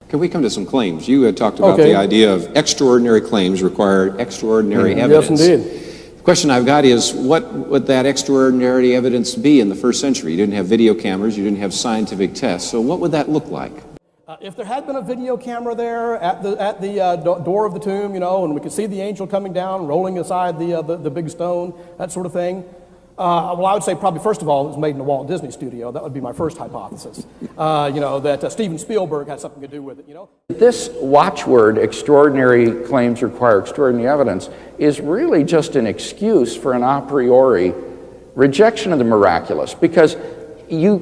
Can we come to some claims? You had talked about the idea of extraordinary claims require extraordinary evidence. Yes, indeed. The question I've got is, what would that extraordinary evidence be in the first century? You didn't have video cameras, you didn't have scientific tests, so what would that look like? If there had been a video camera there at the door of the tomb, you know, and we could see the angel coming down, rolling aside the big stone, that sort of thing, well, I would say probably, first of all, it was made in a Walt Disney studio. That would be my first hypothesis. You know, that Steven Spielberg had something to do with it, you know. This watchword, extraordinary claims require extraordinary evidence, is really just an excuse for an a priori rejection of the miraculous, because you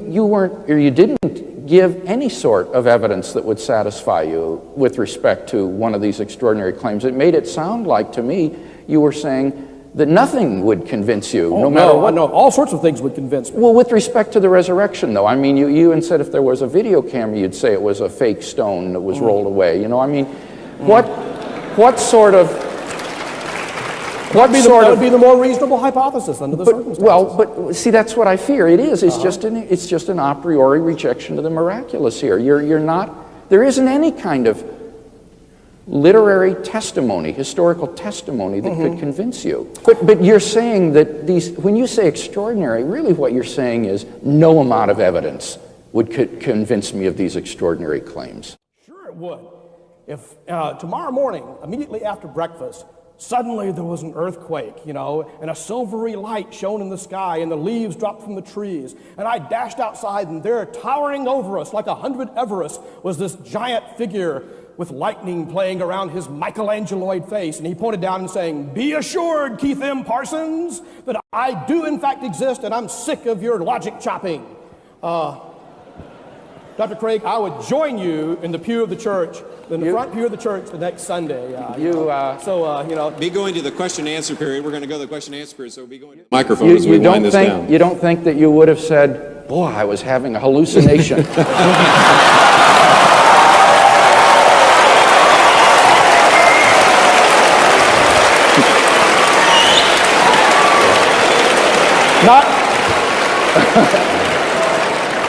didn't give any sort of evidence that would satisfy you with respect to one of these extraordinary claims. It made it sound like, to me, you were saying that nothing would convince you, no matter what. No, all sorts of things would convince me. Well, with respect to the resurrection, though, I mean, you and said if there was a video camera, you'd say it was a fake stone that was rolled away. You know, I mean, what sort of... That would be the more reasonable hypothesis under the circumstances. Well, but see, that's what I fear. It is. It's just an a priori rejection of the miraculous here. You're not. There isn't any kind of literary testimony, historical testimony that could convince you. But you're saying that when you say extraordinary, really what you're saying is no amount of evidence would convince me of these extraordinary claims. Sure it would. If tomorrow morning, immediately after breakfast, suddenly there was an earthquake, you know, and a silvery light shone in the sky, and the leaves dropped from the trees, and I dashed outside, and there, towering over us like 100 Everests, was this giant figure with lightning playing around his Michelangeloid face, and he pointed down and saying, "Be assured, Keith M. Parsons, that I do in fact exist, and I'm sick of your logic chopping." Dr. Craig, I would join you in the pew of the church, in the front pew of the church the next Sunday. You know. Be going to the question and answer period. We're going to go to the question and answer period, so we'll be going to the microphone as we wind this down. You don't think that you would have said, "Boy, I was having a hallucination." Not